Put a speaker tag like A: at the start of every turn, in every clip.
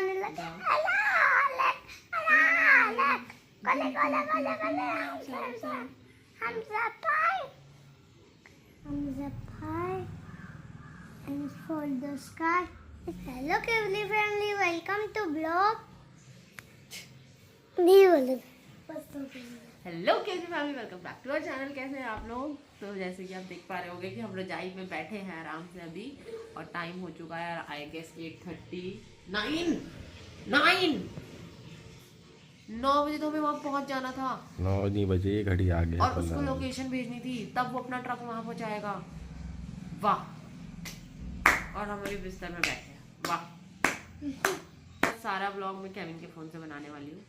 A: गाने लगे कोले कोले कोले कोले हम सब pie and for the sky. Hello Kevli family, welcome to vlog. नहीं बोले
B: हेलो कैसी family, welcome back to our channel. कैसे हैं आप लोग? तो जैसे कि आप देख पा रहे होंगे कि हम रजाई में बैठे हैं आराम से अभी, और टाइम हो चुका है आई गेस 8:39। 9 बजे तो हमें वहाँ पहुँच जाना था।
C: 9 बजे घड़ी आ गया
B: और उसको लोकेशन भेजनी थी, तब वो अपना ट्रक वहाँ पहुँचाएगा। वाह। और हम अभी बिस्तर में बैठे हैं। वाह। सारा ब्लॉग मैं केविन के फ़ोन से बनाने वाली हूँ,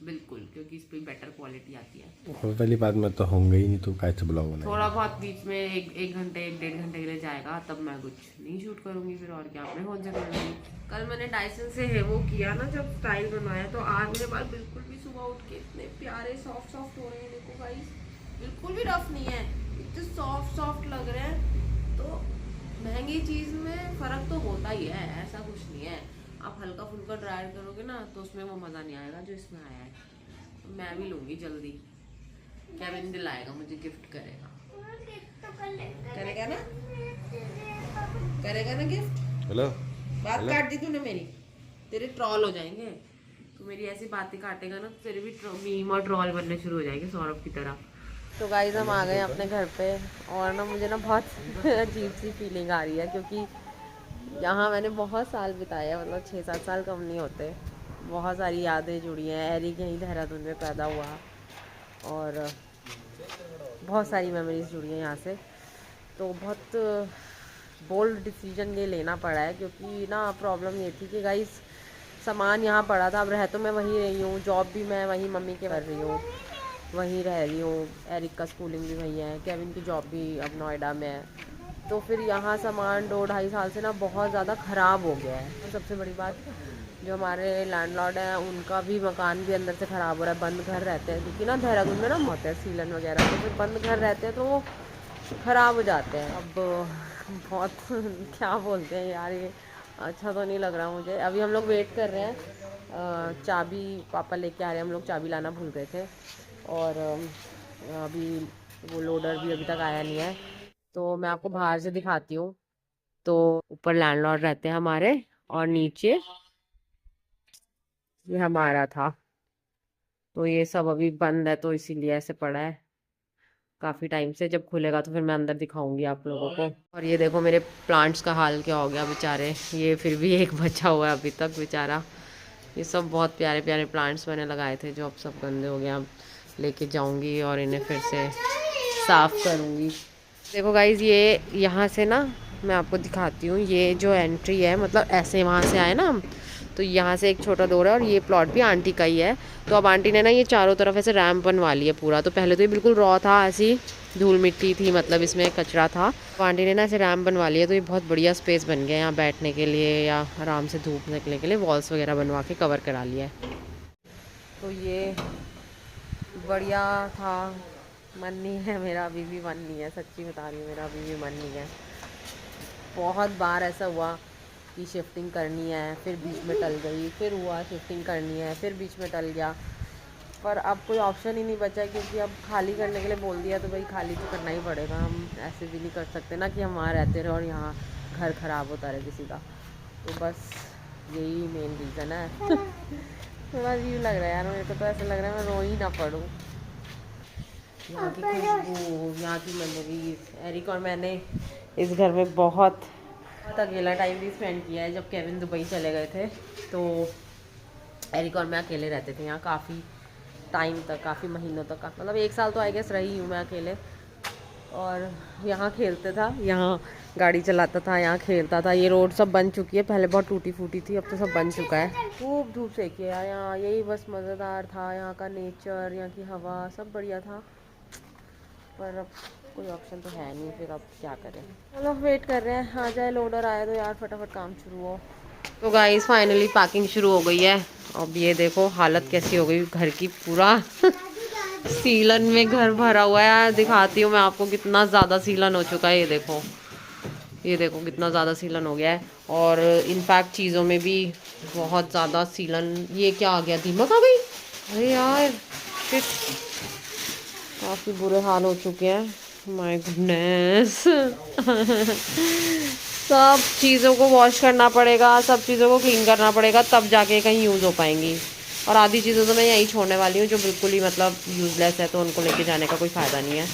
B: बिल्कुल, क्योंकि इस पे बेटर क्वालिटी आती है।
C: पहली बात में तो होंगे ही नहीं, तो कैसे ब्लॉग बनाएंगे? थोड़ा
B: बहुत बीच में एक घंटे 1.5 घंटे के लिए जाएगा, तब मैं कुछ नहीं शूट करूँगी फिर, और क्या अपने फोन से कर लूँगी। कल मैंने डायसन से है वो किया ना, जब स्टाइल बनवाया, तो आज मेरे बाल बिल्कुल भी सुबह उठ के इतने प्यारे सॉफ्ट हो रहे हैं। देखो गाइस, बिल्कुल भी रफ नहीं है, इतने सॉफ्ट लग रहे हैं। तो महंगी चीज़ में फ़र्क तो होता ही है, ऐसा कुछ नहीं है। आप हल्का फुल्का ड्राई करोगे ना, तो उसमें वो मज़ा नहीं आएगा जो इसमें आया है। तो मैं भी लूँगी जल्दी। केविन दिलाएगा मुझे, गिफ्ट करेगा ना, करेगा ना गिफ्ट।
C: हेलो,
B: बात काट दी तूने मेरी, तेरे ट्रॉल हो जाएंगे। तू मेरी ऐसी बातें काटेगा ना, तो तेरे भी मीम और ट्रॉल बनने शुरू हो जाएंगे सौरभ की तरह। तो गाइस, हम आ गए अपने घर पे, और ना मुझे ना बहुत अजीब सी फीलिंग आ रही है, क्योंकि यहाँ मैंने बहुत साल बिताए हैं, मतलब 6-7 साल कम नहीं होते। बहुत सारी यादें जुड़ी हैं। एरिक यहीं देहरादून में पैदा हुआ, और बहुत सारी मेमोरीज जुड़ी हैं यहाँ से। तो बहुत बोल्ड डिसीजन ये लेना पड़ा है, क्योंकि ना प्रॉब्लम ये थी कि गाइस, सामान यहाँ पड़ा था। अब रह तो मैं वहीं रही हूँ, जॉब भी मैं वहीं मम्मी के कर रही हूँ, वहीं रह रही हूँ। एरिक का स्कूलिंग भी वहीं है, केविन की जॉब भी अब नोएडा में है। तो फिर यहाँ सामान 2-2.5 साल से ना बहुत ज़्यादा ख़राब हो गया है। तो सबसे बड़ी बात, जो हमारे लैंडलॉर्ड हैं, उनका भी मकान भी अंदर से ख़राब हो रहा है। बंद घर रहते हैं, क्योंकि ना देहरादून में ना होते हैं सीलन वगैरह, तो फिर बंद घर रहते हैं तो वो ख़राब हो जाते हैं। अब बहुत क्या बोलते हैं यार, ये अच्छा तो नहीं लग रहा मुझे। अभी हम लोग वेट कर रहे हैं, चाबी पापा लेके आ रहे हैं। हम लोग चाबी लाना भूल गए थे, और अभी वो लोडर भी अभी तक आया नहीं है। तो मैं आपको बाहर से दिखाती हूँ। तो ऊपर लैंडलॉर्ड रहते हैं हमारे, और नीचे ये हमारा था। तो ये सब अभी बंद है, तो इसीलिए ऐसे पड़ा है काफ़ी टाइम से। जब खुलेगा तो फिर मैं अंदर दिखाऊंगी आप लोगों को। और ये देखो मेरे प्लांट्स का हाल क्या हो गया बेचारे। ये फिर भी एक बचा हुआ है अभी तक बेचारा। ये सब बहुत प्यारे प्यारे प्लांट्स मैंने लगाए थे, जो अब सब गंदे हो गए। अब लेके जाऊंगी और इन्हें फिर से साफ़ करूंगी। देखो गाइज, ये यहाँ से ना मैं आपको दिखाती हूँ। ये जो एंट्री है, मतलब ऐसे वहाँ से आए ना हम, तो यहाँ से एक छोटा डोर है, और ये प्लॉट भी आंटी का ही है। तो अब आंटी ने ना ये चारों तरफ ऐसे रैंप बनवा लिया पूरा। तो पहले तो ये बिल्कुल रॉ था, ऐसी धूल मिट्टी थी, मतलब इसमें कचरा था। तो आंटी ने ना ऐसे रैंप बनवा लिया, तो ये बहुत बढ़िया स्पेस बन गया यहाँ बैठने के लिए, या आराम से धूप निकलने के लिए। वॉल्स वगैरह बनवा के कवर करा लिया है। तो ये बढ़िया था। मन नहीं है मेरा, अभी भी मन नहीं है, सच्ची बता रही हूँ, मेरा अभी भी मन नहीं है। बहुत बार ऐसा हुआ कि शिफ्टिंग करनी है, फिर बीच में टल गई, फिर हुआ शिफ्टिंग करनी है, फिर बीच में टल गया। पर अब कोई ऑप्शन ही नहीं बचा, क्योंकि अब खाली करने के लिए बोल दिया, तो भाई खाली तो करना ही पड़ेगा। हम ऐसे भी नहीं कर सकते ना कि हम वहाँ रहते रहे और यहाँ घर ख़राब होता रहे किसी का। तो बस यही मेन रीज़न है। थोड़ा अजीब लग रहा है यार, मेरे को तो ऐसा लग रहा है मैं रो ही ना पड़ूँ। यहाँ की खुशबू, यहाँ की मेमोरीज। एरिक और मैंने इस घर में बहुत अकेला टाइम भी स्पेंड किया है। जब केविन दुबई चले गए थे, तो एरिक और मैं अकेले रहते थे यहाँ काफ़ी टाइम तक, काफ़ी महीनों तक। मतलब 1 साल तो आई गेस रही हूँ मैं अकेले। और यहाँ खेलते था, यहाँ गाड़ी चलाता था, यहाँ खेलता था। ये रोड सब बन चुकी है, पहले बहुत टूटी फूटी थी, अब तो सब बन चुका है। खूब धूप सेकी है यहाँ, यही बस मज़ेदार था। यहाँ का नेचर, यहाँ की हवा, सब बढ़िया था। पर अब कोई ऑप्शन तो है नहीं, फिर अब क्या करें। चलो वेट कर रहे हैं, आ जाए लोडर, आए तो यार फटाफट काम शुरू हो। तो गाइस फाइनली पैकिंग शुरू हो गई है। अब ये देखो हालत कैसी हो गई घर की, पूरा सीलन में घर भरा हुआ है। दिखाती हूँ मैं आपको कितना ज़्यादा सीलन हो चुका है। ये देखो ये देखो कितना ज़्यादा सीलन हो गया है, और इनफैक्ट चीज़ों में भी बहुत ज़्यादा सीलन। ये क्या आ गया, दीमक आ गई, अरे यार शिट, काफ़ी बुरे हाल हो चुके हैं, माय गुडनेस। सब चीज़ों को वॉश करना पड़ेगा, सब चीज़ों को क्लीन करना पड़ेगा, तब जाके कहीं यूज़ हो पाएंगी। और आधी चीज़ें तो मैं यहीं छोड़ने वाली हूँ जो बिल्कुल ही मतलब यूज़लेस है, तो उनको लेके जाने का कोई फ़ायदा नहीं है।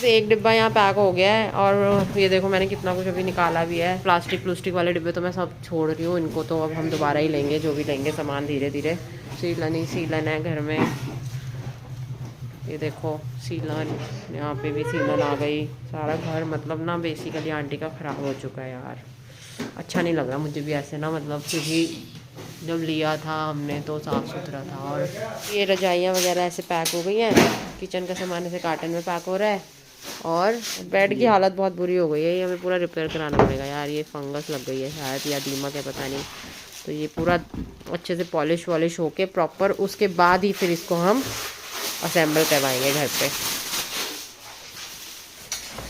B: तो एक डिब्बा यहाँ पैक हो गया है, और ये देखो मैंने कितना कुछ अभी निकाला भी है। प्लास्टिक वाले डिब्बे तो मैं सब छोड़ रही हूँ, इनको तो अब हम दोबारा ही लेंगे, जो भी लेंगे सामान धीरे धीरे। सीलन ही सीलन है घर में, ये देखो सीलन, यहाँ पे भी सीलन आ गई। सारा घर मतलब ना बेसिकली आंटी का ख़राब हो चुका है यार, अच्छा नहीं लग रहा मुझे भी ऐसे ना, मतलब क्योंकि जब लिया था हमने तो साफ़ सुथरा था। और ये रजाइयाँ वगैरह ऐसे पैक हो गई हैं, किचन का सामान ऐसे कार्टन में पैक हो रहा है, और बेड की हालत बहुत बुरी हो गई है, ये हमें पूरा रिपेयर कराना पड़ेगा यार। ये फंगस लग गई है शायद, या दीमक है पता नहीं। तो ये पूरा अच्छे से पॉलिश वॉलिश होके प्रॉपर, उसके बाद ही फिर इसको हम असेंबल करवाएंगे घर पे।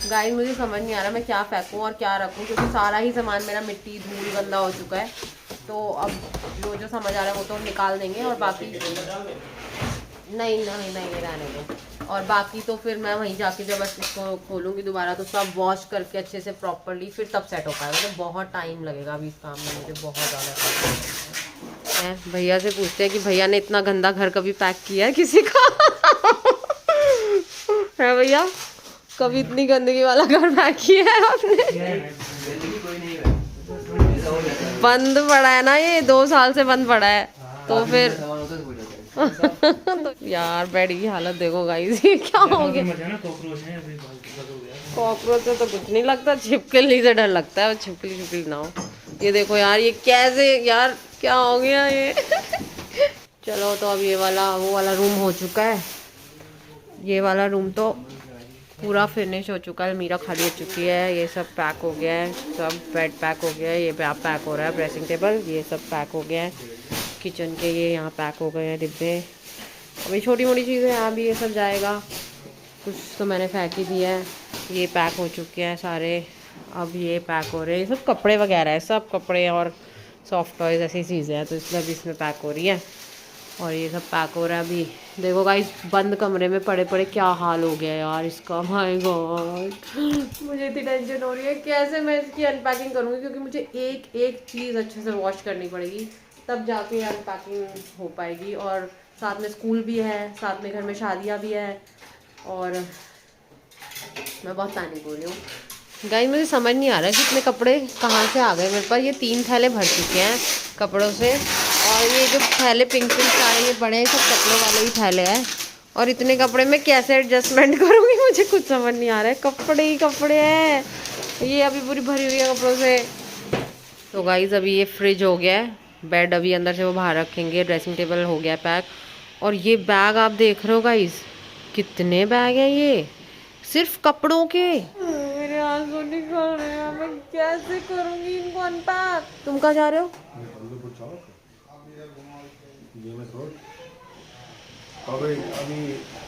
B: गाइस मुझे समझ नहीं आ रहा मैं क्या फेंकूं और क्या रखूं, क्योंकि सारा ही सामान मेरा मिट्टी धूल गंदा हो चुका है। तो अब जो समझ आ रहा है वो तो निकाल देंगे, और बाकी नहीं रहने दो। और बाकी तो फिर मैं वहीं जाके जब इसको खोलूँगी दोबारा तो सब वॉश करके अच्छे से प्रॉपरली फिर तब सेट हो पाएगा। मुझे बहुत टाइम लगेगा अभी इस काम में, मुझे बहुत ज़्यादा। भैया से पूछते हैं कि भैया ने इतना गंदा घर कभी पैक किया है किसी का? है भैया, कभी इतनी गंदगी वाला घर पैक किया है आपने? बंद पड़ा है ना, ये 2 साल से बंद पड़ा है, तो फिर तो यार बेड की हालत देखो गाइस, ये क्या हो गया? कॉकरोच से तो कुछ नहीं लगता, छिपकली से डर लगता है, छिपकली ना हो। ये देखो यार, ये कैसे यार, क्या हो गया ये? चलो तो अब ये वाला वो वाला रूम हो चुका है, ये वाला रूम तो पूरा फिनिश हो चुका है, अलमीरा खाली हो चुकी है, ये सब पैक हो गया है, सब बेड पैक हो गया है, ये पैक हो रहा है, ड्रेसिंग टेबल ये सब पैक हो गया है, किचन के ये यहाँ पैक हो गए हैं डिब्बे। अभी छोटी मोटी चीज़ें यहाँ भी ये सब जाएगा, कुछ तो मैंने फेंक ही दिया है, ये पैक हो चुके हैं सारे। अब ये पैक हो रहे हैं, ये सब कपड़े वगैरह है, सब कपड़े और सॉफ्ट टॉयज़ ऐसी चीज़ें हैं, तो इसलिए अभी इसमें पैक हो रही है, और ये सब पैक हो रहा है अभी। देखो गाइस बंद कमरे में पड़े पड़े क्या हाल हो गया यार इसका, माय गॉड। मुझे इतनी टेंशन हो रही है कैसे मैं इसकी अनपैकिंग करूँगी, क्योंकि मुझे एक एक चीज़ अच्छे से वॉश करनी पड़ेगी, तब जाके अनपैकिंग हो पाएगी। और साथ में स्कूल भी है, साथ में घर में शादियाँ भी है, और मैं बहुत पैनिक हो रही हूँ गाइस। मुझे समझ नहीं आ रहा है कि इतने कपड़े कहाँ से आ गए मेरे पास। ये 3 थैले भर चुके हैं कपड़ों से, और ये जो थैले पिंक आ रहे हैं ये बड़े हैं, सब कपड़ों वाले ही थैले हैं, और इतने कपड़े में कैसे एडजस्टमेंट करूँगी मुझे कुछ समझ नहीं आ रहा है। कपड़े ही कपड़े हैं, ये अभी पूरी भरी हुई है कपड़ों से। तो गाइस अभी ये फ्रिज हो गया है, बेड अभी अंदर से वो बाहर रखेंगे, ड्रेसिंग टेबल हो गया पैक, और ये बैग आप देख रहे हो गाइस, कितने बैग हैं ये सिर्फ कपड़ों के। मेरे आंसू निकल रहे हैं, मैं कैसे करूँगी इनको अनपैक। तुम कहाँ जा रहे हो?
C: अभी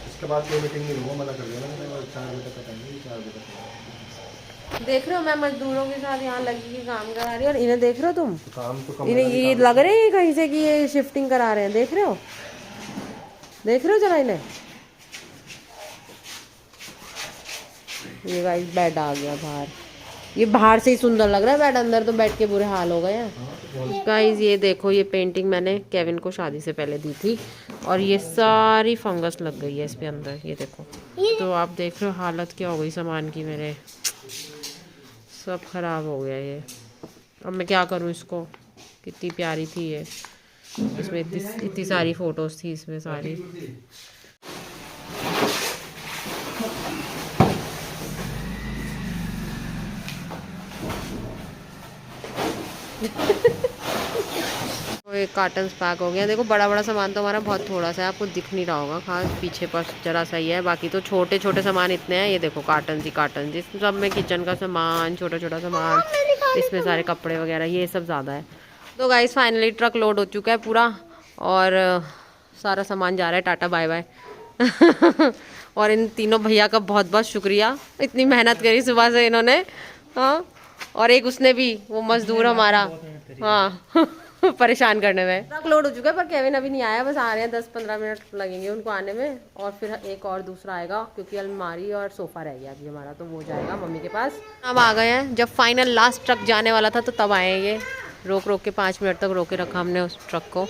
C: इसके बाद कोई मीटिंग नहीं होगा, मना कर देना, 4 बजे तक आएंगे, 4 बजे तक।
B: देख रहे हो मैं मजदूरों के साथ यहाँ लगी के काम करा रही हूँ, और इन्हें देख रहे हो तुम,
C: काम तो कम
B: इन्हें ये लग रहे हैं कहीं से कि ये शिफ्टिंग करा रहे हैं, देख रहे हो, देख रहे हो जरा इन्हें। ये गाइस बेड आ गया बाहर, ये बाहर से ही सुंदर लग रहा है बेड, अंदर तो बेड के बुरे हाल हो गए हैं गाइस। ये देखो ये पेंटिंग मैंने केविन को शादी से पहले दी थी, और ये सारी फंगस लग गई है इसके अंदर, ये देखो। तो आप देख रहे हो हालत क्या हो गई सामान की, मेरे सब खराब हो गया ये। अब मैं क्या करूँ इसको, कितनी प्यारी थी ये, इसमें इतनी सारी फोटोज थी इसमें सारी। तो ये कार्टन्स पैक हो गया। देखो बड़ा बड़ा सामान तो हमारा बहुत थोड़ा सा है, आपको दिख नहीं रहा होगा, खास पीछे पर जरा सा ही है, बाकी तो छोटे छोटे सामान इतने हैं। ये देखो कार्टन्स ही कार्टन्स, इस सब में किचन का सामान, छोटा छोटा सामान, इसमें सारे कपड़े वगैरह, ये सब ज़्यादा है। तो गाइस फाइनली ट्रक लोड हो चुका है पूरा, और सारा सामान जा रहा है, टाटा बाय बाय। और इन तीनों भैया का बहुत बहुत शुक्रिया, इतनी मेहनत करी सुबह से इन्होंने। हाँ और एक उसने भी, वो मजदूर हमारा, हाँ परेशान करने में। ट्रक लोड हो चुका है पर केविन अभी नहीं आया, बस आ रहे हैं, 10-15 मिनट लगेंगे उनको आने में। और फिर एक और दूसरा आएगा क्योंकि अलमारी और सोफ़ा रह गया अभी हमारा, तो वो जाएगा मम्मी के पास। अब आ गए हैं, जब फाइनल लास्ट ट्रक जाने वाला था तो तब आए ये। रोक रोक के 5 मिनट तक रोके रखा हमने उस ट्रक को।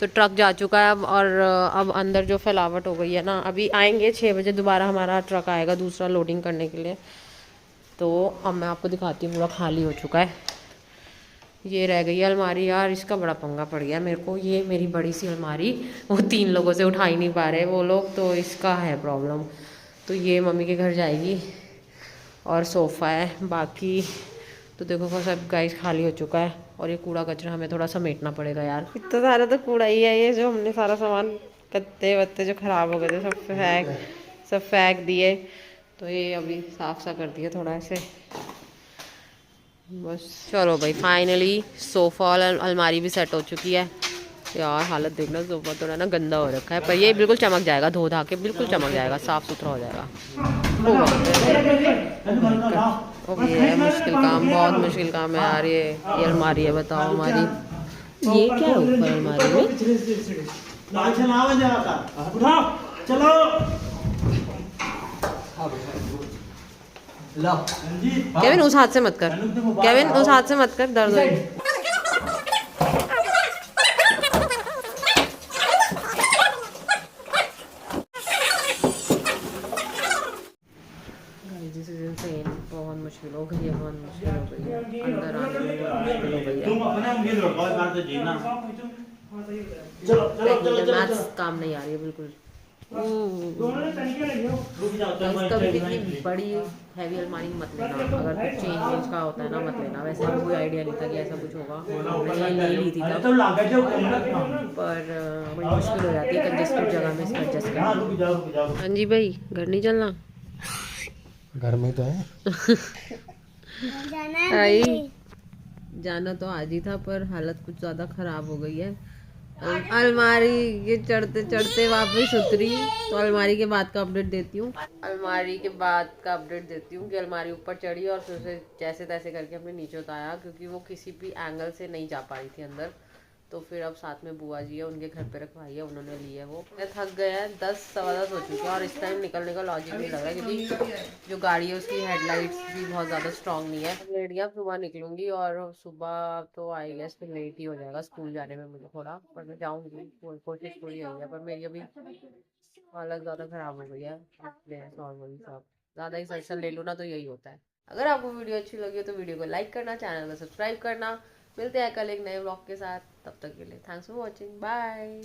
B: तो ट्रक जा चुका है अब, और अब अंदर जो फैलावट हो गई है ना, अभी आएंगे 6 बजे दोबारा हमारा ट्रक आएगा दूसरा लोडिंग करने के लिए। तो अब मैं आपको दिखाती हूँ, पूरा खाली हो चुका है। ये रह गई है अलमारी यार, इसका बड़ा पंगा पड़ गया मेरे को। ये मेरी बड़ी सी अलमारी वो 3 लोगों से उठा ही नहीं पा रहे वो लोग, तो इसका है प्रॉब्लम। तो ये मम्मी के घर जाएगी। और सोफ़ा है बाकी, तो देखो सब गाइस खाली हो चुका है। और ये कूड़ा कचरा हमें थोड़ा समेटना पड़ेगा यार, इतना सारा तो कूड़ा ही है ये, जो हमने सारा सामान कत्ते वत्ते जो ख़राब हो गए थे सब फेंक दिए। तो ये अभी साफ सा कर दिया थोड़ा ऐसे बस। चलो भाई फाइनली सोफ़ा और अलमारी भी सेट हो चुकी है। यार हालत देखना, सोफ़ा थोड़ा ना गंदा हो रखा है, पर ये बिल्कुल चमक जाएगा, धो धा के बिल्कुल चमक जाएगा, साफ़ सुथरा हो जाएगा। अब ये है मुश्किल काम, बहुत मुश्किल काम है यार। ये अलमारी है, बताओ हमारी, ये क्या है ऊपर अलमारी में? केविन उस हाथ से मत कर, केविन उस हाथ से मत कर, दर्द हो। बहुत मुश्किल हो गई है, बहुत मुश्किल हो गई है, अंदर आने में बहुत मुश्किल हो गई है। मैथ्स काम नहीं आ रही है बिल्कुल। कभी इतनी बड़ी हैवी अलमारी मत लेना, अगर कुछ चेंज का होता है ना मत लेना। वैसे भी कोई आइडिया नहीं था कि ऐसा कुछ होगा, मैंने ले ली थी तब, पर बड़ी मुश्किल हो जाती है कंजेस्टेड जगह में इसका एडजस्ट करना। हाँ जी भाई, घर नहीं चलना?
C: घर में तो है
B: जाना तो आज ही था, पर हालत कुछ ज़्यादा ख़राब हो गई है। अलमारी ये चढ़ते चढ़ते वापस उतरी, तो अलमारी के बाद का अपडेट देती हूँ। अलमारी के बाद का अपडेट देती हूँ कि अलमारी ऊपर चढ़ी और फिर उसे जैसे तैसे करके हमने नीचे उतारा, क्योंकि वो किसी भी एंगल से नहीं जा पा रही थी अंदर। तो फिर अब साथ में बुआ जी है, उनके घर पे रखवाई है, उन्होंने ली है। वो थक गए हैं, 10-10 हो चुके हैं, और इस टाइम निकलने का लॉजिक नहीं लग रहा है, क्योंकि जो गाड़ी है उसकी हेडलाइट्स भी बहुत ज़्यादा स्ट्रॉन्ग नहीं है। लेट सुबह निकलूंगी, और सुबह तो आई गेस फिर लेट ही हो जाएगा स्कूल जाने में मुझे थोड़ा, पर मैं जाऊँगी, कोशिश पूरी हुई है। पर मेरी अभी हालत ज़्यादा ख़राब हो गई है, नॉर्मली सब ज़्यादा ही सेशन ले लूँ ना तो यही होता है। अगर आपको वीडियो अच्छी लगी हो तो वीडियो को लाइक करना, चैनल को सब्सक्राइब करना। मिलते हैं कल एक नए व्लॉग के साथ, तब तक के लिए थैंक्स फॉर वॉचिंग, बाय।